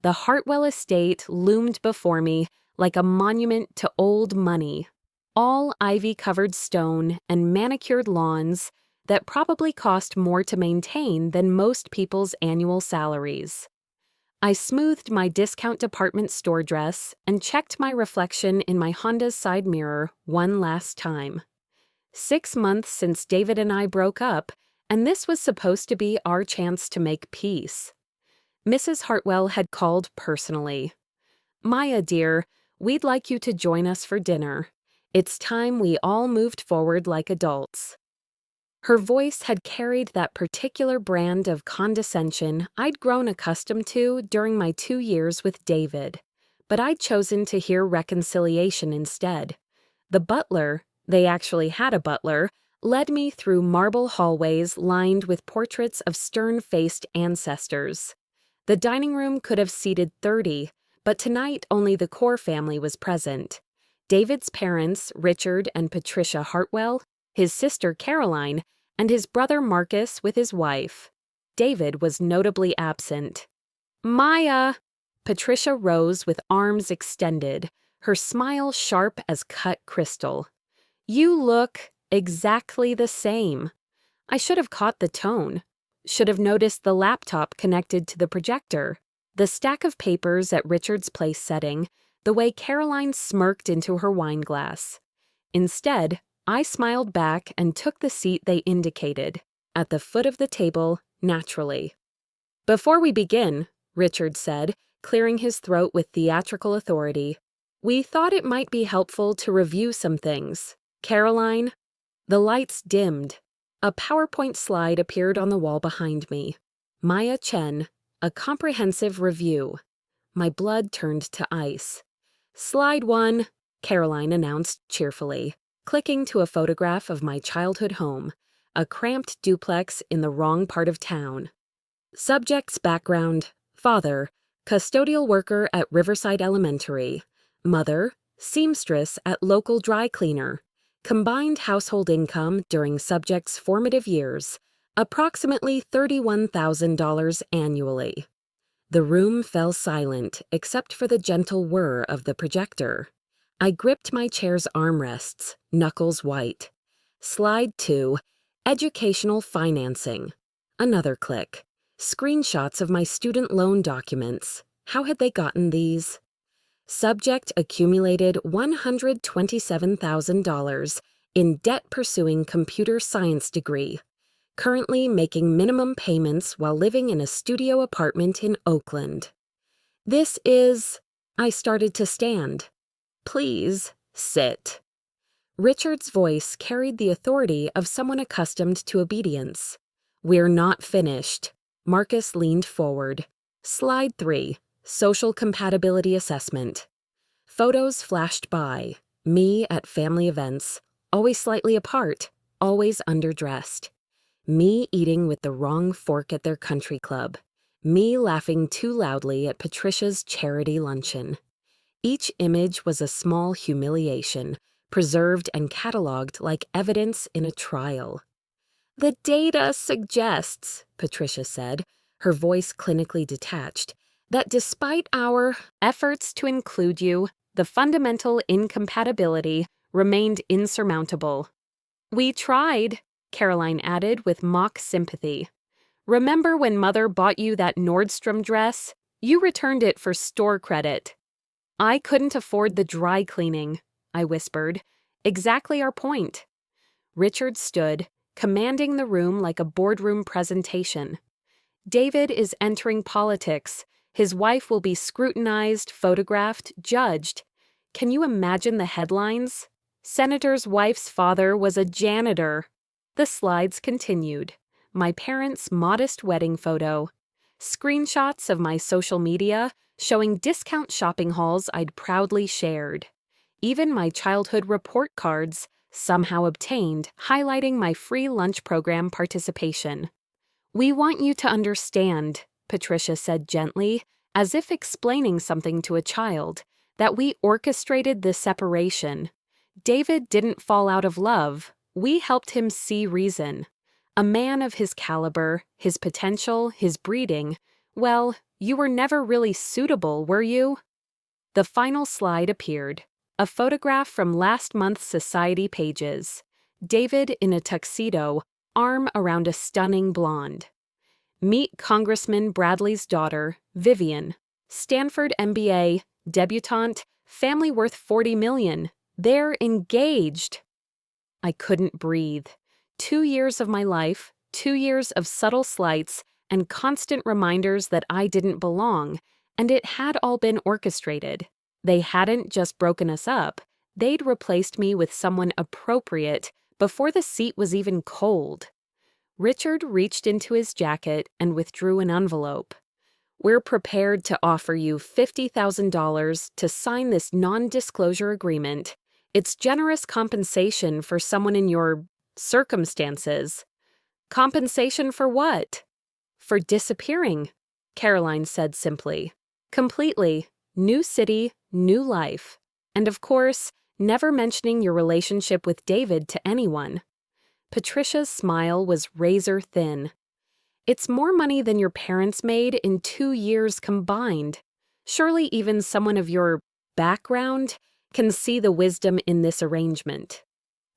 The Hartwell estate loomed before me like a monument to old money. All ivy-covered stone and manicured lawns that probably cost more to maintain than most people's annual salaries. I smoothed my discount department store dress and checked my reflection in my Honda's side mirror one last time. 6 months since David and I broke up, and this was supposed to be our chance to make peace. Mrs. Hartwell had called personally. "Maya, dear, we'd like you to join us for dinner. It's time we all moved forward like adults." Her voice had carried that particular brand of condescension I'd grown accustomed to during my 2 years with David, but I'd chosen to hear reconciliation instead. The butler, they actually had a butler, led me through marble hallways lined with portraits of stern-faced ancestors. The dining room could have seated 30, but tonight only the core family was present. David's parents, Richard and Patricia Hartwell, his sister Caroline, and his brother Marcus with his wife. David was notably absent. "Maya!" Patricia rose with arms extended, her smile sharp as cut crystal. "You look exactly the same." I should have caught the tone. Should have noticed the laptop connected to the projector, the stack of papers at Richard's place setting, the way Caroline smirked into her wine glass. Instead, I smiled back and took the seat they indicated, at the foot of the table, naturally. "Before we begin," Richard said, clearing his throat with theatrical authority, "we thought it might be helpful to review some things. Caroline?" The lights dimmed. A PowerPoint slide appeared on the wall behind me. Maya Chen, a comprehensive review. My blood turned to ice. "Slide 1, Caroline announced cheerfully, clicking to a photograph of my childhood home, a cramped duplex in the wrong part of town. Subject's background: father, custodial worker at Riverside Elementary. Mother, seamstress at local dry cleaner. Combined household income during subject's formative years, approximately $31,000 annually." The room fell silent except for the gentle whir of the projector. I gripped my chair's armrests, knuckles white. Slide 2, educational financing. Another click. Screenshots of my student loan documents. How had they gotten these? Subject accumulated $127,000 in debt-pursuing computer science degree. Currently making minimum payments while living in a studio apartment in Oakland. "This is..." I started to stand. "Please, sit." Richard's voice carried the authority of someone accustomed to obedience. "We're not finished." Marcus leaned forward. "Slide 3, social compatibility assessment." Photos flashed by. Me at family events, always slightly apart, always underdressed. Me eating with the wrong fork at their country club. Me laughing too loudly at Patricia's charity luncheon. Each image was a small humiliation, preserved and cataloged like evidence in a trial. "The data suggests," Patricia said, her voice clinically detached, "that despite our efforts to include you, the fundamental incompatibility remained insurmountable." "We tried," Caroline added with mock sympathy. "Remember when Mother bought you that Nordstrom dress? You returned it for store credit." "I couldn't afford the dry cleaning," I whispered. "Exactly our point." Richard stood, commanding the room like a boardroom presentation. "David is entering politics. His wife will be scrutinized, photographed, judged. Can you imagine the headlines? Senator's wife's father was a janitor." The slides continued. My parents' modest wedding photo. Screenshots of my social media showing discount shopping hauls I'd proudly shared. Even my childhood report cards, somehow obtained, highlighting my free lunch program participation. "We want you to understand," Patricia said gently, as if explaining something to a child, "that we orchestrated this separation. David didn't fall out of love. We helped him see reason. A man of his caliber, his potential, his breeding, well, You were never really suitable, were you? The final slide appeared. A photograph from last month's Society pages. David in a tuxedo, arm around a stunning blonde. Meet Congressman Bradley's daughter, Vivian. Stanford MBA, debutante, family worth $40 million. They're engaged. I couldn't breathe. 2 years of my life, 2 years of subtle slights, and constant reminders that I didn't belong, and it had all been orchestrated. They hadn't just broken us up, they'd replaced me with someone appropriate before the seat was even cold. Richard reached into his jacket and withdrew an envelope. We're prepared to offer you $50,000 to sign this non-disclosure agreement. It's generous compensation for someone in your circumstances. Compensation for what? For disappearing, Caroline said simply. Completely. New city, new life. And of course, never mentioning your relationship with David to anyone. Patricia's smile was razor thin. It's more money than your parents made in 2 years combined. Surely even someone of your background can see the wisdom in this arrangement.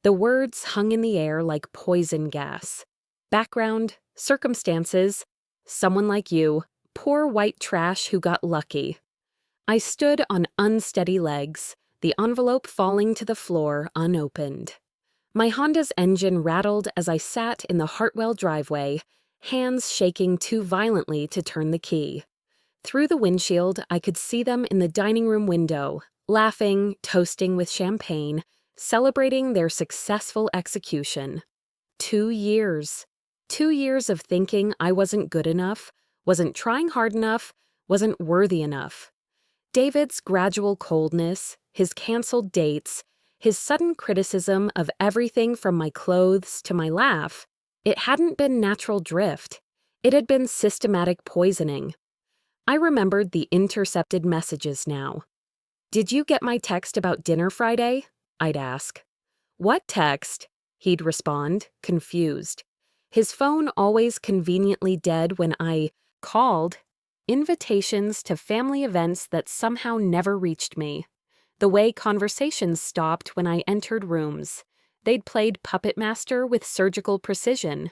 The words hung in the air like poison gas. Background, circumstances, someone like you, poor white trash who got lucky. I stood on unsteady legs, the envelope falling to the floor unopened. My Honda's engine rattled as I sat in the Hartwell driveway, hands shaking too violently to turn the key. Through the windshield, I could see them in the dining room window, laughing, toasting with champagne, celebrating their successful execution. 2 years. 2 years of thinking I wasn't good enough, wasn't trying hard enough, wasn't worthy enough. David's gradual coldness, his canceled dates, his sudden criticism of everything from my clothes to my laugh, it hadn't been natural drift. It had been systematic poisoning. I remembered the intercepted messages now. Did you get my text about dinner Friday? I'd ask. What text? He'd respond, confused. His phone always conveniently dead when I called. Invitations to family events that somehow never reached me. The way conversations stopped when I entered rooms. They'd played Puppet Master with surgical precision.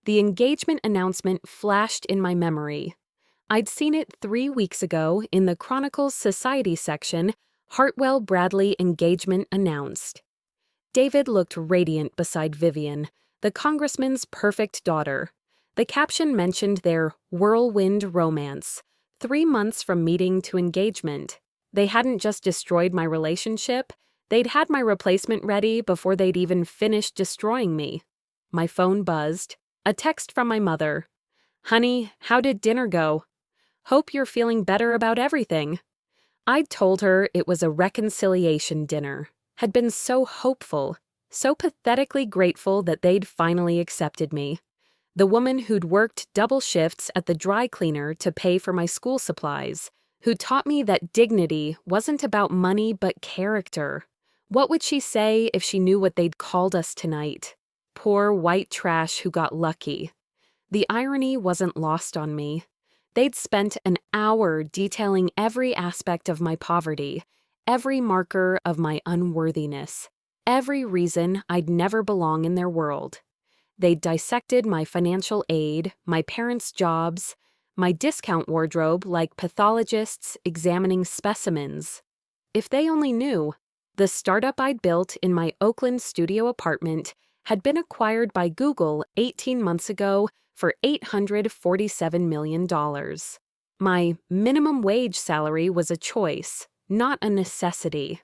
The engagement announcement flashed in my memory. I'd seen it 3 weeks ago in the Chronicle's Society section, Hartwell Bradley engagement announced. David looked radiant beside Vivian, the congressman's perfect daughter. The caption mentioned their whirlwind romance, 3 months from meeting to engagement. They hadn't just destroyed my relationship, they'd had my replacement ready before they'd even finished destroying me. My phone buzzed. A text from my mother. Honey, how did dinner go? Hope you're feeling better about everything. I'd told her it was a reconciliation dinner. Had been so hopeful, so pathetically grateful that they'd finally accepted me. The woman who'd worked double shifts at the dry cleaner to pay for my school supplies, who taught me that dignity wasn't about money but character. What would she say if she knew what they'd called us tonight? Poor white trash who got lucky. The irony wasn't lost on me. They'd spent an hour detailing every aspect of my poverty, every marker of my unworthiness, every reason I'd never belong in their world. They'd dissected my financial aid, my parents' jobs, my discount wardrobe like pathologists examining specimens. If they only knew, the startup I'd built in my Oakland studio apartment had been acquired by Google 18 months ago for $847 million. My minimum wage salary was a choice, not a necessity.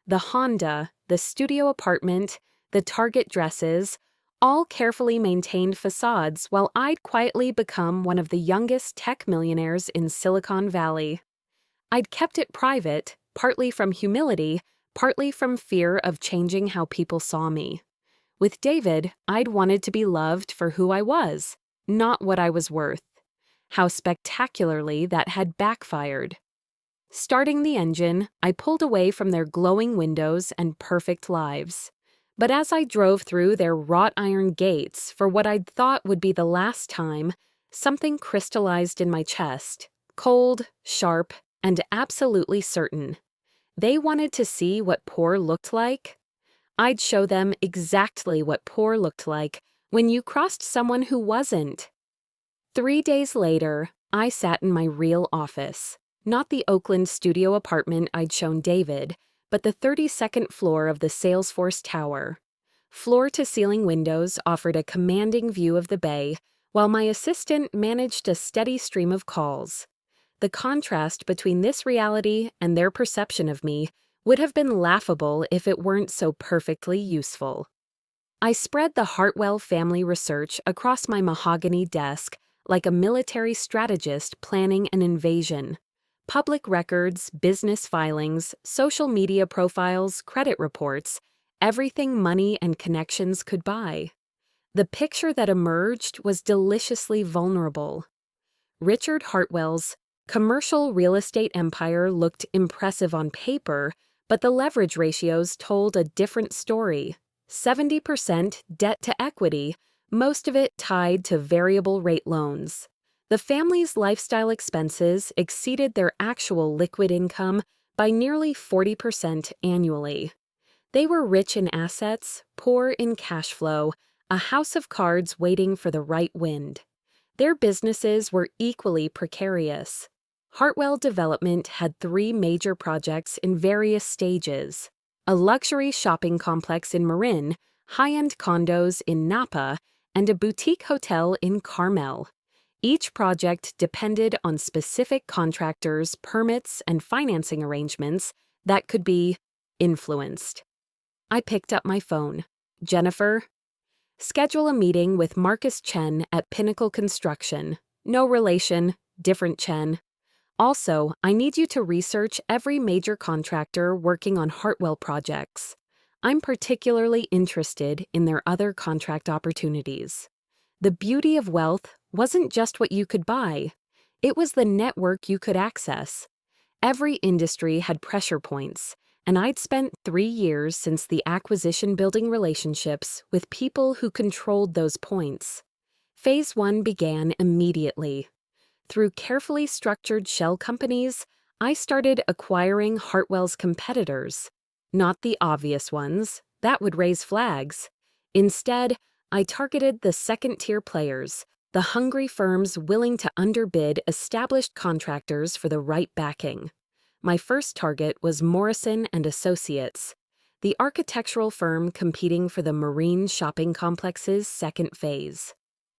The Honda, the studio apartment, the Target dresses, all carefully maintained facades while I'd quietly become one of the youngest tech millionaires in Silicon Valley. I'd kept it private, partly from humility, partly from fear of changing how people saw me. With David, I'd wanted to be loved for who I was, not what I was worth. How spectacularly that had backfired. Starting the engine, I pulled away from their glowing windows and perfect lives. But as I drove through their wrought iron gates for what I'd thought would be the last time, something crystallized in my chest, Cold, sharp, and absolutely certain. They wanted to see what poor looked like. I'd show them exactly what poor looked like when you crossed someone who wasn't. 3 days later, I sat in my real office, not the Oakland studio apartment I'd shown David, but the 32nd floor of the Salesforce Tower. Floor-to-ceiling windows offered a commanding view of the bay, while my assistant managed a steady stream of calls. The contrast between this reality and their perception of me would have been laughable if it weren't so perfectly useful. I spread the Hartwell family research across my mahogany desk like a military strategist planning an invasion. Public records, business filings, social media profiles, credit reports, everything money and connections could buy. The picture that emerged was deliciously vulnerable. Richard Hartwell's commercial real estate empire looked impressive on paper, but the leverage ratios told a different story. 70% debt to equity, most of it tied to variable rate loans. The family's lifestyle expenses exceeded their actual liquid income by nearly 40% annually. They were rich in assets, poor in cash flow, a house of cards waiting for the right wind. Their businesses were equally precarious. Hartwell Development had 3 major projects in various stages: a luxury shopping complex in Marin, high-end condos in Napa, and a boutique hotel in Carmel. Each project depended on specific contractors, permits, and financing arrangements that could be influenced. I picked up my phone. Jennifer, schedule a meeting with Marcus Chen at Pinnacle Construction. No relation, different Chen. Also, I need you to research every major contractor working on Hartwell projects. I'm particularly interested in their other contract opportunities. The beauty of wealth wasn't just what you could buy. It was the network you could access. Every industry had pressure points, and I'd spent 3 years since the acquisition building relationships with people who controlled those points. Phase 1 began immediately. Through carefully structured shell companies, I started acquiring Hartwell's competitors. Not the obvious ones, that would raise flags. Instead, I targeted the second-tier players, the hungry firms willing to underbid established contractors for the right backing. My first target was Morrison and Associates, the architectural firm competing for the Marine shopping complex's second phase.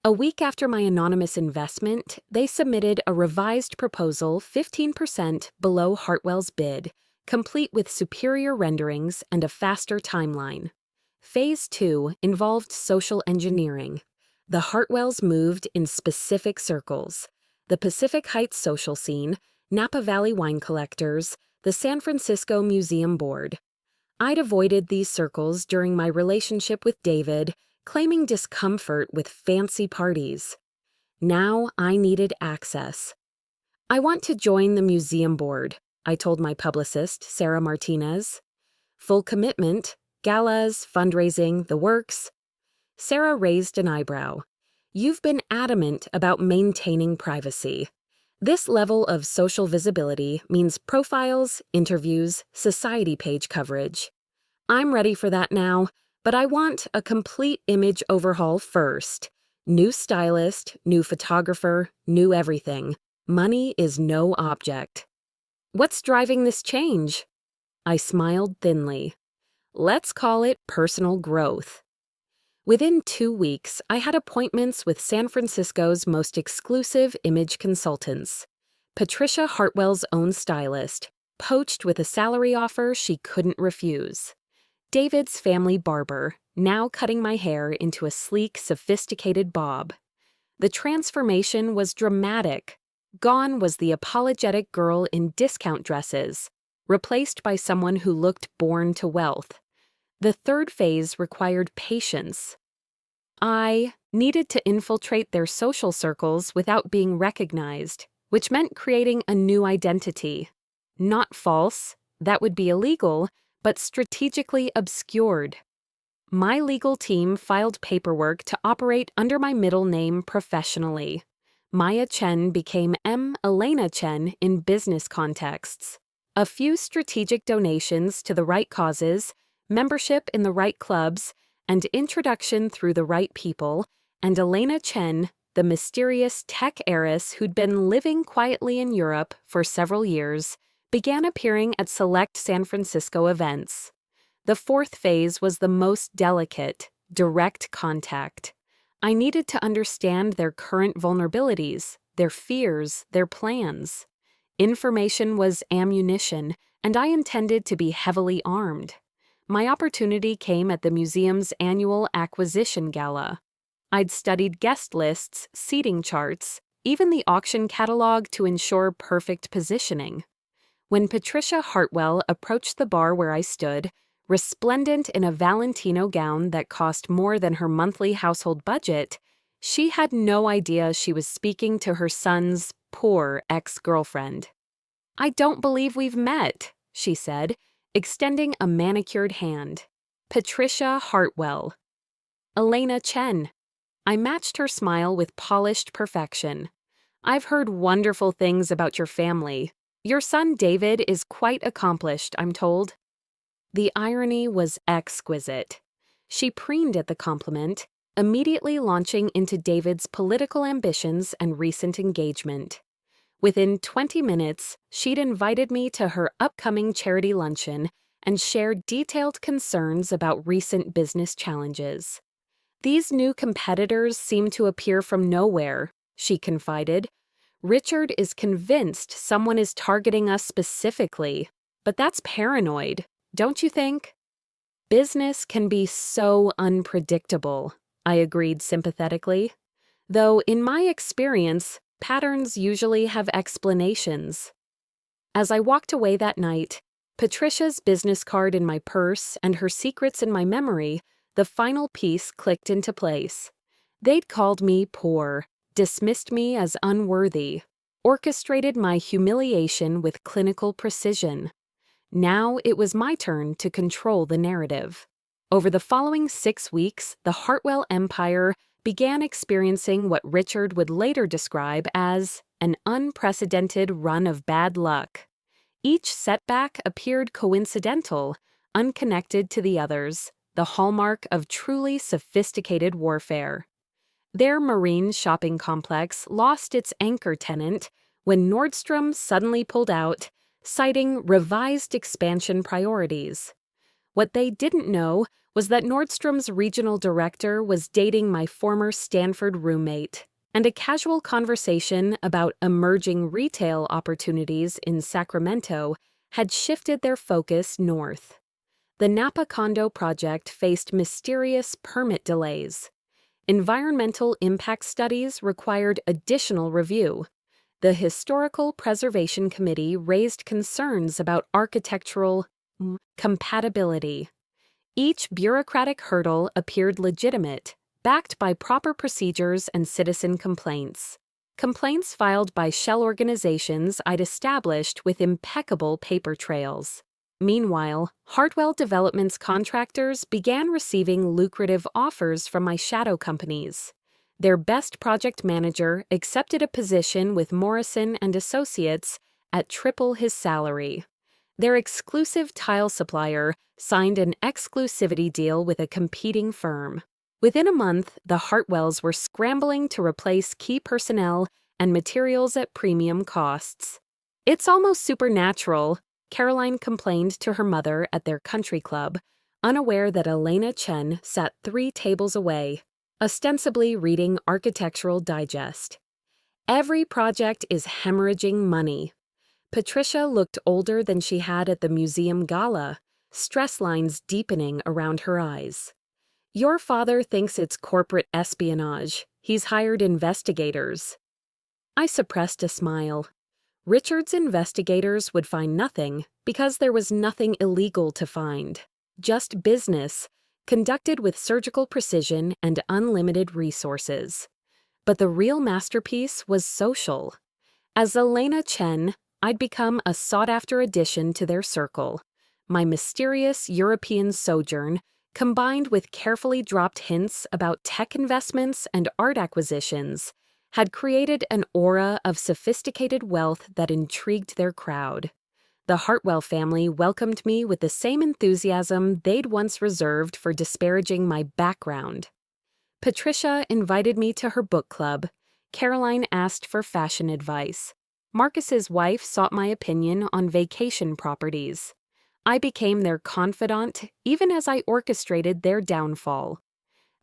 A week after my anonymous investment, they submitted a revised proposal 15% below Hartwell's bid, complete with superior renderings and a faster timeline. Phase 2 involved social engineering. The Hartwells moved in specific circles: the Pacific Heights social scene, Napa Valley wine collectors, the San Francisco Museum Board. I'd avoided these circles during my relationship with David, claiming discomfort with fancy parties. Now I needed access. I want to join the museum board, I told my publicist, Sarah Martinez. Full commitment, galas, fundraising, the works. Sarah raised an eyebrow. You've been adamant about maintaining privacy. This level of social visibility means profiles, interviews, society page coverage. I'm ready for that now, but I want a complete image overhaul first. New stylist, new photographer, new everything. Money is no object. What's driving this change? I smiled thinly. Let's call it personal growth. Within 2 weeks, I had appointments with San Francisco's most exclusive image consultants. Patricia Hartwell's own stylist, poached with a salary offer she couldn't refuse. David's family barber, now cutting my hair into a sleek, sophisticated bob. The transformation was dramatic. Gone was the apologetic girl in discount dresses, replaced by someone who looked born to wealth. The third phase required patience. I needed to infiltrate their social circles without being recognized, which meant creating a new identity. Not false, that would be illegal, but strategically obscured. My legal team filed paperwork to operate under my middle name professionally. Maya Chen became M. Elena Chen in business contexts. A few strategic donations to the right causes, membership in the right clubs, and introduction through the right people, and Elena Chen, the mysterious tech heiress who'd been living quietly in Europe for several years, began appearing at select San Francisco events. The fourth phase was the most delicate, direct contact. I needed to understand their current vulnerabilities, their fears, their plans. Information was ammunition, and I intended to be heavily armed. My opportunity came at the museum's annual acquisition gala. I'd studied guest lists, seating charts, even the auction catalog to ensure perfect positioning. When Patricia Hartwell approached the bar where I stood, resplendent in a Valentino gown that cost more than her monthly household budget, she had no idea she was speaking to her son's poor ex-girlfriend. "I don't believe we've met," she said, extending a manicured hand. "Patricia Hartwell." "Elena Chen." I matched her smile with polished perfection. "I've heard wonderful things about your family. Your son David is quite accomplished, I'm told." The irony was exquisite. She preened at the compliment, immediately launching into David's political ambitions and recent engagement. Within 20 minutes, she'd invited me to her upcoming charity luncheon and shared detailed concerns about recent business challenges. "These new competitors seem to appear from nowhere," she confided. "Richard is convinced someone is targeting us specifically, but that's paranoid, don't you think?" "Business can be so unpredictable," I agreed sympathetically. "Though, in my experience, patterns usually have explanations." As I walked away that night, Patricia's business card in my purse and her secrets in my memory, the final piece clicked into place. They'd called me poor, dismissed me as unworthy, orchestrated my humiliation with clinical precision. Now it was my turn to control the narrative. Over the following 6 weeks, the Hartwell empire began experiencing what Richard would later describe as an unprecedented run of bad luck. Each setback appeared coincidental, unconnected to the others, the hallmark of truly sophisticated warfare. Their marine shopping complex lost its anchor tenant when Nordstrom suddenly pulled out, citing revised expansion priorities. What they didn't know was that Nordstrom's regional director was dating my former Stanford roommate, and a casual conversation about emerging retail opportunities in Sacramento had shifted their focus north. The Napa condo project faced mysterious permit delays. Environmental impact studies required additional review. The Historical Preservation Committee raised concerns about architectural compatibility. Each bureaucratic hurdle appeared legitimate, backed by proper procedures and citizen complaints. Complaints filed by shell organizations I'd established with impeccable paper trails. Meanwhile, Hartwell Development's contractors began receiving lucrative offers from my shadow companies. Their best project manager accepted a position with Morrison and Associates at triple his salary. Their exclusive tile supplier signed an exclusivity deal with a competing firm. Within a month, the Hartwells were scrambling to replace key personnel and materials at premium costs. "It's almost supernatural," Caroline complained to her mother at their country club, unaware that Elena Chen sat 3 tables away, ostensibly reading Architectural Digest. "Every project is hemorrhaging money." Patricia looked older than she had at the museum gala, stress lines deepening around her eyes. "Your father thinks it's corporate espionage. He's hired investigators." I suppressed a smile. Richard's investigators would find nothing because there was nothing illegal to find. Just business, conducted with surgical precision and unlimited resources. But the real masterpiece was social. As Elena Chen, I'd become a sought-after addition to their circle. My mysterious European sojourn, combined with carefully dropped hints about tech investments and art acquisitions, had created an aura of sophisticated wealth that intrigued their crowd. The Hartwell family welcomed me with the same enthusiasm they'd once reserved for disparaging my background. Patricia invited me to her book club. Caroline asked for fashion advice. Marcus's wife sought my opinion on vacation properties. I became their confidant even as I orchestrated their downfall.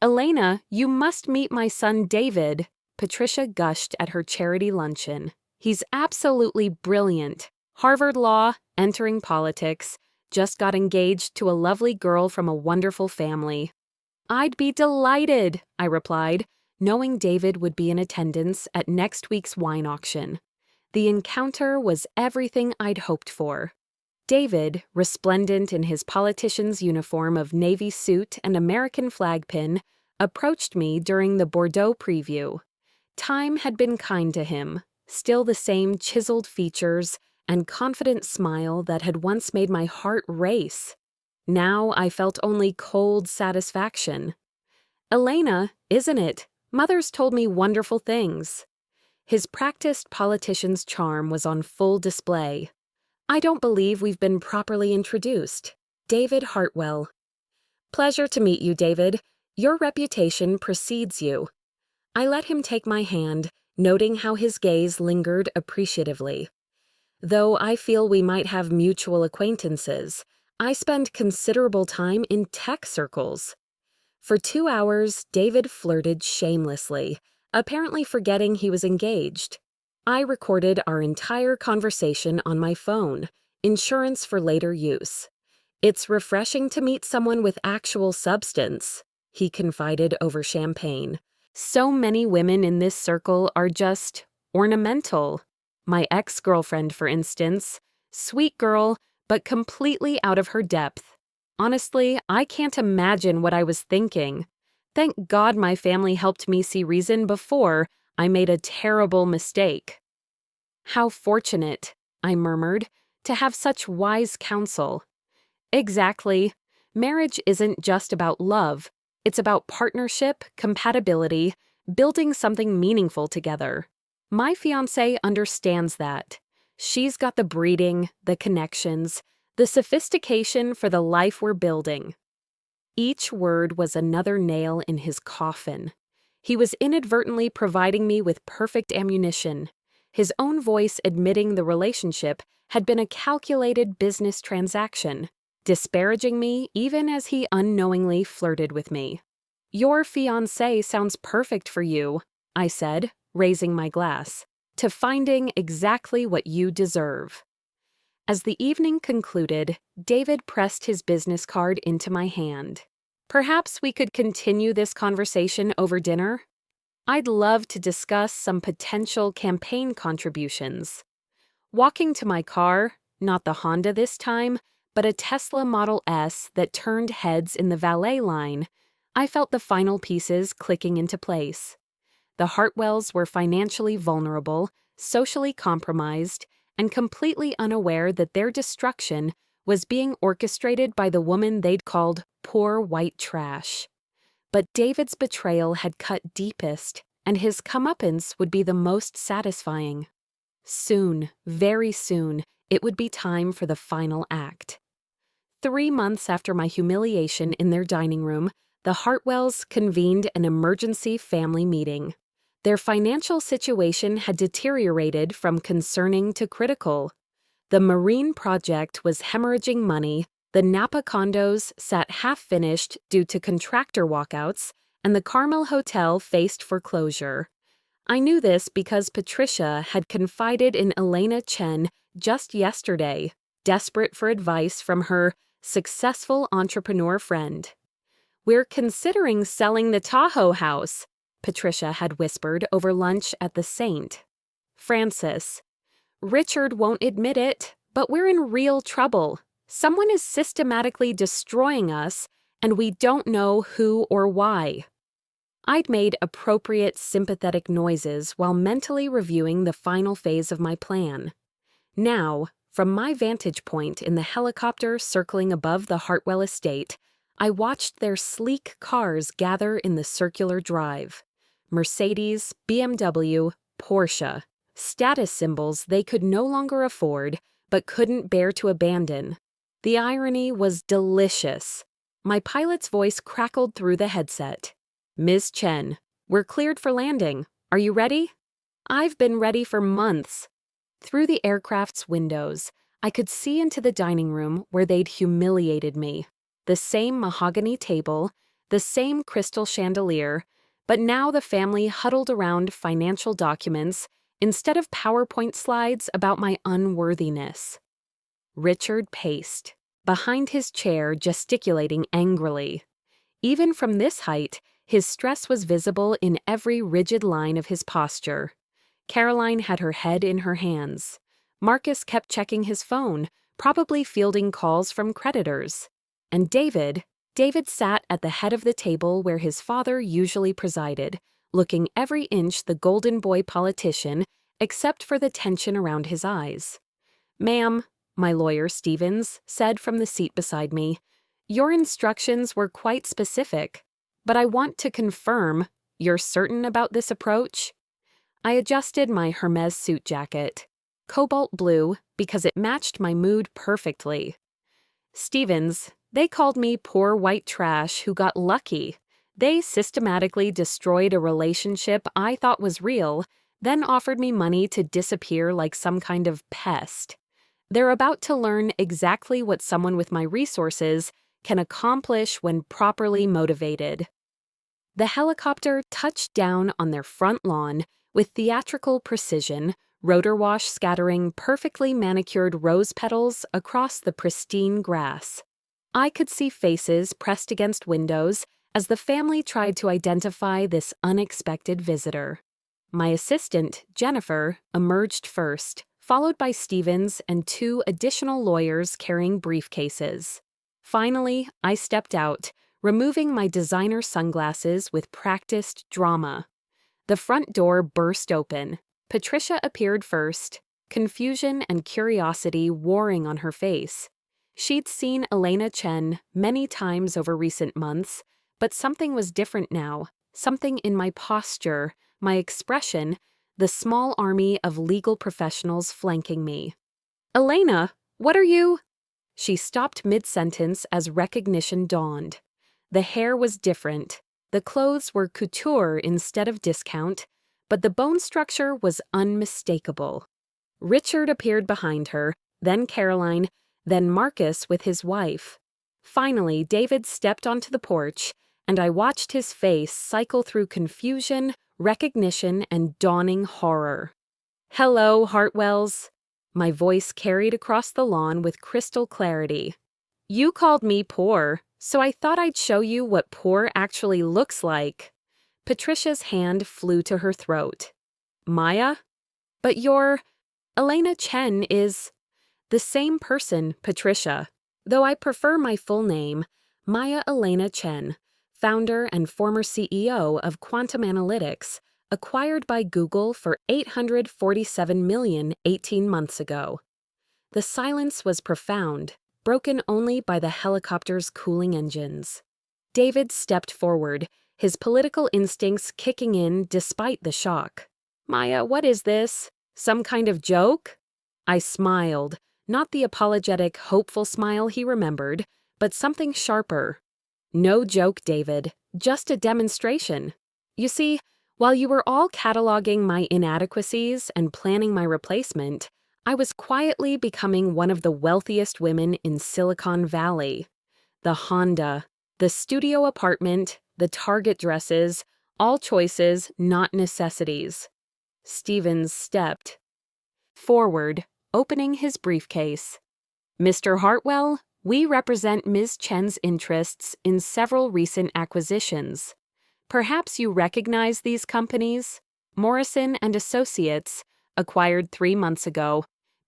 "Elena, you must meet my son David," Patricia gushed at her charity luncheon. "He's absolutely brilliant. Harvard Law, entering politics, just got engaged to a lovely girl from a wonderful family." "I'd be delighted," I replied, knowing David would be in attendance at next week's wine auction. The encounter was everything I'd hoped for. David, resplendent in his politician's uniform of navy suit and American flag pin, approached me during the Bordeaux preview. Time had been kind to him, still the same chiseled features and confident smile that had once made my heart race. Now I felt only cold satisfaction. "Elena, isn't it? Mother's told me wonderful things." His practiced politician's charm was on full display. "I don't believe we've been properly introduced. David Hartwell." "Pleasure to meet you, David. Your reputation precedes you." I let him take my hand, noting how his gaze lingered appreciatively. "Though I feel we might have mutual acquaintances, I spend considerable time in tech circles." For 2 hours, David flirted shamelessly, apparently forgetting he was engaged. I recorded our entire conversation on my phone, insurance for later use. "It's refreshing to meet someone with actual substance," he confided over champagne. "So many women in this circle are just ornamental. My ex-girlfriend, for instance, sweet girl, but completely out of her depth. Honestly, I can't imagine what I was thinking. Thank God my family helped me see reason before I made a terrible mistake." "How fortunate," I murmured, "to have such wise counsel." "Exactly. Marriage isn't just about love. It's about partnership, compatibility, building something meaningful together. My fiancé understands that. She's got the breeding, the connections, the sophistication for the life we're building." Each word was another nail in his coffin. He was inadvertently providing me with perfect ammunition. His own voice admitting the relationship had been a calculated business transaction, disparaging me even as he unknowingly flirted with me. "Your fiancé sounds perfect for you," I said, raising my glass, "to finding exactly what you deserve." As the evening concluded, David pressed his business card into my hand. "Perhaps we could continue this conversation over dinner? I'd love to discuss some potential campaign contributions." Walking to my car, not the Honda this time, but a Tesla Model S that turned heads in the valet line, I felt the final pieces clicking into place. The Hartwells were financially vulnerable, socially compromised, and completely unaware that their destruction was being orchestrated by the woman they'd called poor white trash. But David's betrayal had cut deepest, and his comeuppance would be the most satisfying. Soon, very soon, it would be time for the final act. 3 months after my humiliation in their dining room, the Hartwells convened an emergency family meeting. Their financial situation had deteriorated from concerning to critical. The marine project was hemorrhaging money, the Napa condos sat half-finished due to contractor walkouts, and the Carmel Hotel faced foreclosure. I knew this because Patricia had confided in Elena Chen just yesterday, desperate for advice from her successful entrepreneur friend. "We're considering selling the Tahoe house," Patricia had whispered over lunch at the Saint. Francis: "Richard won't admit it, but we're in real trouble. Someone is systematically destroying us, and we don't know who or why." I'd made appropriate sympathetic noises while mentally reviewing the final phase of my plan. Now, from my vantage point in the helicopter circling above the Hartwell estate, I watched their sleek cars gather in the circular drive. Mercedes, BMW, Porsche. Status symbols they could no longer afford, but couldn't bear to abandon. The irony was delicious. My pilot's voice crackled through the headset. "Ms. Chen, we're cleared for landing. Are you ready?" "I've been ready for months." Through the aircraft's windows, I could see into the dining room where they'd humiliated me. The same mahogany table, the same crystal chandelier, but now the family huddled around financial documents instead of PowerPoint slides about my unworthiness. Richard paced, behind his chair gesticulating angrily. Even from this height, his stress was visible in every rigid line of his posture. Caroline had her head in her hands. Marcus kept checking his phone, probably fielding calls from creditors. And David sat at the head of the table where his father usually presided, looking every inch the golden boy politician except for the tension around his eyes. "Ma'am," my lawyer Stevens said from the seat beside me, "your instructions were quite specific, but I want to confirm, you're certain about this approach?" I adjusted my Hermes suit jacket, cobalt blue because it matched my mood perfectly. "Stevens, they called me poor white trash who got lucky. They systematically destroyed a relationship I thought was real, then offered me money to disappear like some kind of pest. They're about to learn exactly what someone with my resources can accomplish when properly motivated." The helicopter touched down on their front lawn with theatrical precision, rotor wash scattering perfectly manicured rose petals across the pristine grass. I could see faces pressed against windows as the family tried to identify this unexpected visitor. My assistant, Jennifer, emerged first, followed by Stevens and 2 additional lawyers carrying briefcases. Finally, I stepped out, removing my designer sunglasses with practiced drama. The front door burst open. Patricia appeared first, confusion and curiosity warring on her face. She'd seen Elena Chen many times over recent months, but something was different now, something in my posture, my expression, the small army of legal professionals flanking me. "Elena, what are you—" She stopped mid-sentence as recognition dawned. The hair was different. The clothes were couture instead of discount, but the bone structure was unmistakable. Richard appeared behind her, then Caroline, then Marcus with his wife. Finally, David stepped onto the porch, and I watched his face cycle through confusion, recognition, and dawning horror. "Hello, Hartwells." My voice carried across the lawn with crystal clarity. "You called me poor, so I thought I'd show you what poor actually looks like." Patricia's hand flew to her throat. "Maya? But Elena Chen is—" "The same person, Patricia, though I prefer my full name, Maya Elena Chen, founder and former CEO of Quantum Analytics, acquired by Google for $847 million 18 months ago." The silence was profound, broken only by the helicopter's cooling engines. David stepped forward, his political instincts kicking in despite the shock. "Maya, what is this? Some kind of joke?" I smiled, not the apologetic, hopeful smile he remembered, but something sharper. "No joke, David, just a demonstration. You see, while you were all cataloging my inadequacies and planning my replacement, I was quietly becoming one of the wealthiest women in Silicon Valley. The Honda, the studio apartment, the Target dresses, all choices, not necessities." Stevens stepped forward, opening his briefcase. "Mr. Hartwell, we represent Ms. Chen's interests in several recent acquisitions. Perhaps you recognize these companies? Morrison and Associates, acquired 3 months ago.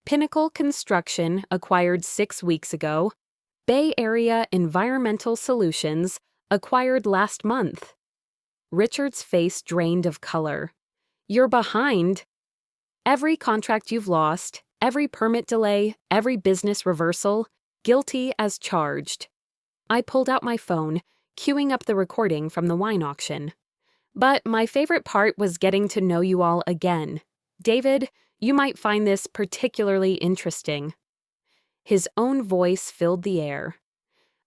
Pinnacle Construction, acquired 6 weeks ago. Bay Area Environmental Solutions, acquired last month." Richard's face drained of color. "You're behind. Every contract you've lost, every permit delay, every business reversal, guilty as charged." I pulled out my phone, queuing up the recording from the wine auction. But my favorite part was getting to know you all again. David, you might find this particularly interesting. His own voice filled the air.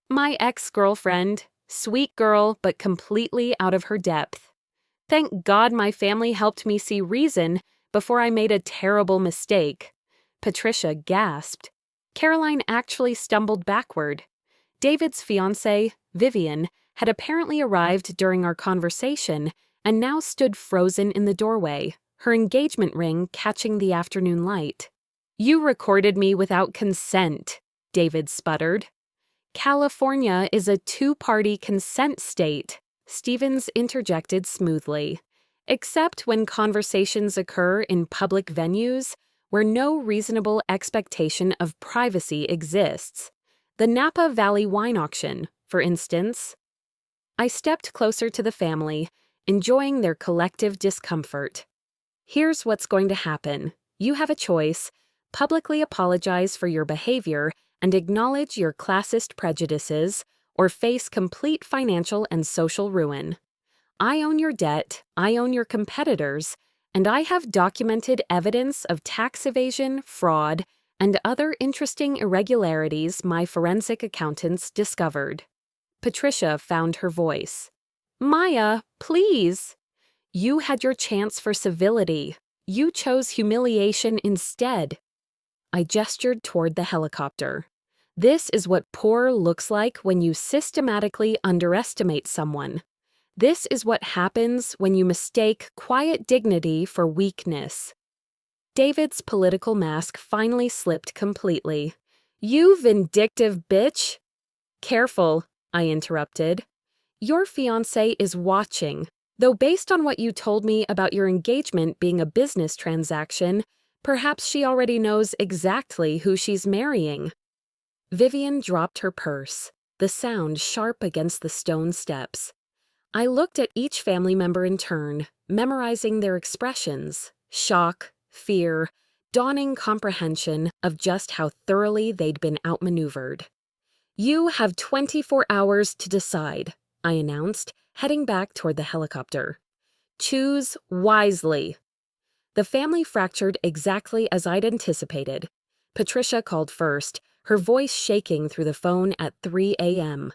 My ex-girlfriend, sweet girl, but completely out of her depth. Thank God my family helped me see reason before I made a terrible mistake. Patricia gasped. Caroline actually stumbled backward. David's fiancée, Vivian, had apparently arrived during our conversation and now stood frozen in the doorway, her engagement ring catching the afternoon light. You recorded me without consent, David sputtered. California is a two-party consent state, Stevens interjected smoothly, except when conversations occur in public venues where no reasonable expectation of privacy exists. The Napa Valley wine auction, for instance. I stepped closer to the family, enjoying their collective discomfort. Here's what's going to happen. You have a choice: publicly apologize for your behavior and acknowledge your classist prejudices, or face complete financial and social ruin. I own your debt, I own your competitors, and I have documented evidence of tax evasion, fraud, and other interesting irregularities my forensic accountants discovered. Patricia found her voice. Maya, please. You had your chance for civility. You chose humiliation instead. I gestured toward the helicopter. This is what poor looks like when you systematically underestimate someone. This is what happens when you mistake quiet dignity for weakness. David's political mask finally slipped completely. You vindictive bitch! Careful, I interrupted. Your fiancé is watching, though based on what you told me about your engagement being a business transaction, perhaps she already knows exactly who she's marrying. Vivian dropped her purse, the sound sharp against the stone steps. I looked at each family member in turn, memorizing their expressions: shock, fear, dawning comprehension of just how thoroughly they'd been outmaneuvered. You have 24 hours to decide, I announced, heading back toward the helicopter. Choose wisely. The family fractured exactly as I'd anticipated. Patricia called first, her voice shaking through the phone at 3 a.m.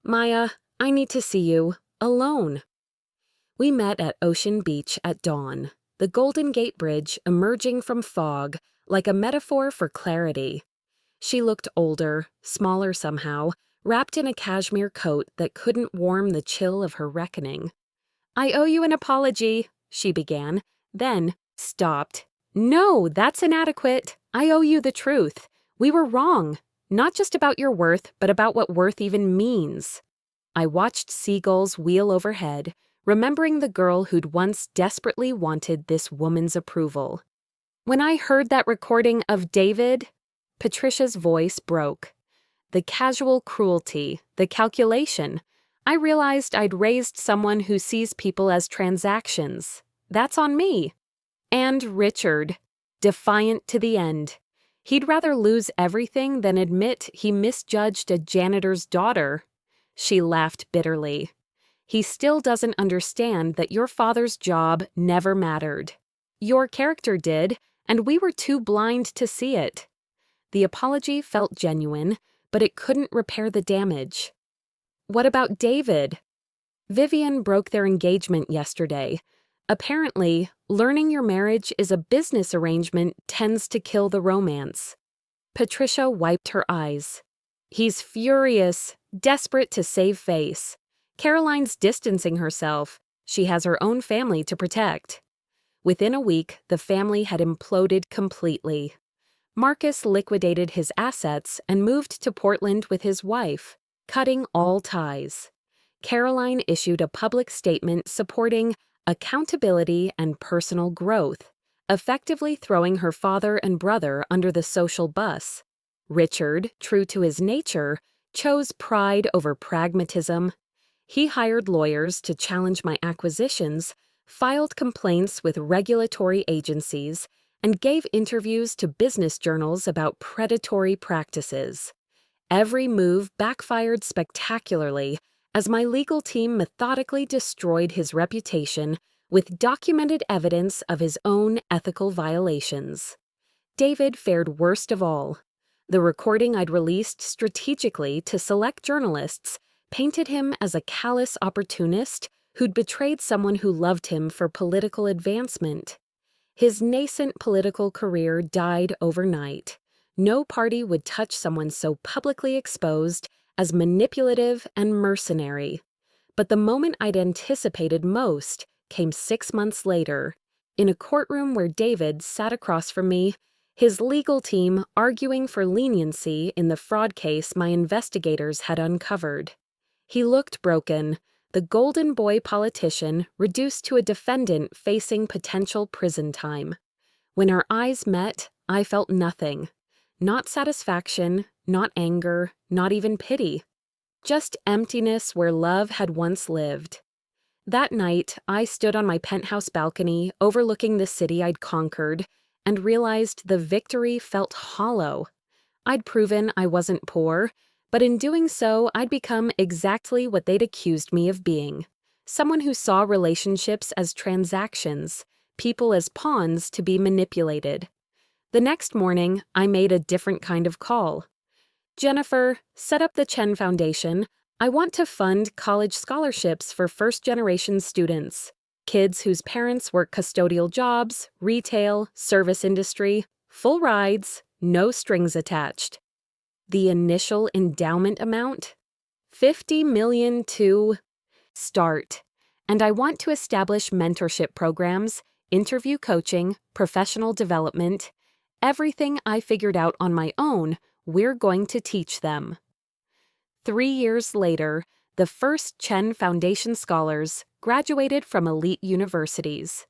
Maya, I need to see you, alone. We met at Ocean Beach at dawn, the Golden Gate Bridge emerging from fog like a metaphor for clarity. She looked older, smaller somehow, wrapped in a cashmere coat that couldn't warm the chill of her reckoning. I owe you an apology, she began, then stopped. No, that's inadequate. I owe you the truth. We were wrong, not just about your worth, but about what worth even means. I watched seagulls wheel overhead, remembering the girl who'd once desperately wanted this woman's approval. When I heard that recording of David, Patricia's voice broke. The casual cruelty, the calculation. I realized I'd raised someone who sees people as transactions. That's on me. And Richard, defiant to the end. He'd rather lose everything than admit he misjudged a janitor's daughter. She laughed bitterly. He still doesn't understand that your father's job never mattered. Your character did, and we were too blind to see it. The apology felt genuine, but it couldn't repair the damage. What about David? Vivian broke their engagement yesterday. Apparently, learning your marriage is a business arrangement tends to kill the romance. Patricia wiped her eyes. He's furious, desperate to save face. Caroline's distancing herself. She has her own family to protect. Within a week, the family had imploded completely. Marcus liquidated his assets and moved to Portland with his wife, cutting all ties. Caroline issued a public statement supporting accountability and personal growth, effectively throwing her father and brother under the social bus. Richard, true to his nature, chose pride over pragmatism. He hired lawyers to challenge my acquisitions, filed complaints with regulatory agencies, and gave interviews to business journals about predatory practices. Every move backfired spectacularly, as my legal team methodically destroyed his reputation with documented evidence of his own ethical violations. David fared worst of all. The recording I'd released strategically to select journalists painted him as a callous opportunist who'd betrayed someone who loved him for political advancement. His nascent political career died overnight. No party would touch someone so publicly exposed as manipulative and mercenary. But the moment I'd anticipated most came 6 months later, in a courtroom where David sat across from me, his legal team arguing for leniency in the fraud case my investigators had uncovered. He looked broken, the golden boy politician reduced to a defendant facing potential prison time. When our eyes met, I felt nothing. Not satisfaction, not anger, not even pity. Just emptiness where love had once lived. That night, I stood on my penthouse balcony overlooking the city I'd conquered and realized the victory felt hollow. I'd proven I wasn't poor, but in doing so, I'd become exactly what they'd accused me of being. Someone who saw relationships as transactions, people as pawns to be manipulated. The next morning, I made a different kind of call. Jennifer, set up the Chen Foundation. I want to fund college scholarships for first-generation students. Kids whose parents work custodial jobs, retail, service industry, full rides, no strings attached. The initial endowment amount? $50 million to start. And I want to establish mentorship programs, interview coaching, professional development. Everything I figured out on my own, we're going to teach them. 3 years later, the first Chen Foundation scholars graduated from elite universities.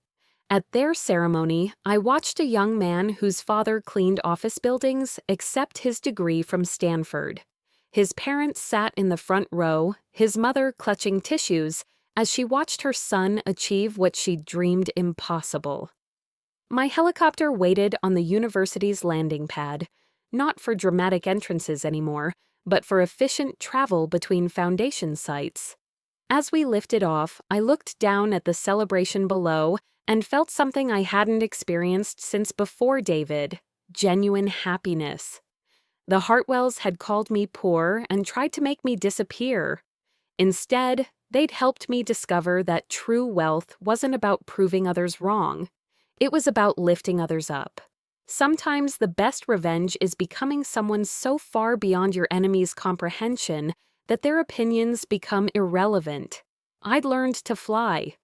At their ceremony, I watched a young man whose father cleaned office buildings accept his degree from Stanford. His parents sat in the front row, his mother clutching tissues, as she watched her son achieve what she dreamed impossible. My helicopter waited on the university's landing pad, not for dramatic entrances anymore, but for efficient travel between foundation sites. As we lifted off, I looked down at the celebration below and felt something I hadn't experienced since before David: genuine happiness. The Hartwells had called me poor and tried to make me disappear. Instead, they'd helped me discover that true wealth wasn't about proving others wrong. It was about lifting others up. Sometimes the best revenge is becoming someone so far beyond your enemy's comprehension that their opinions become irrelevant. I'd learned to fly,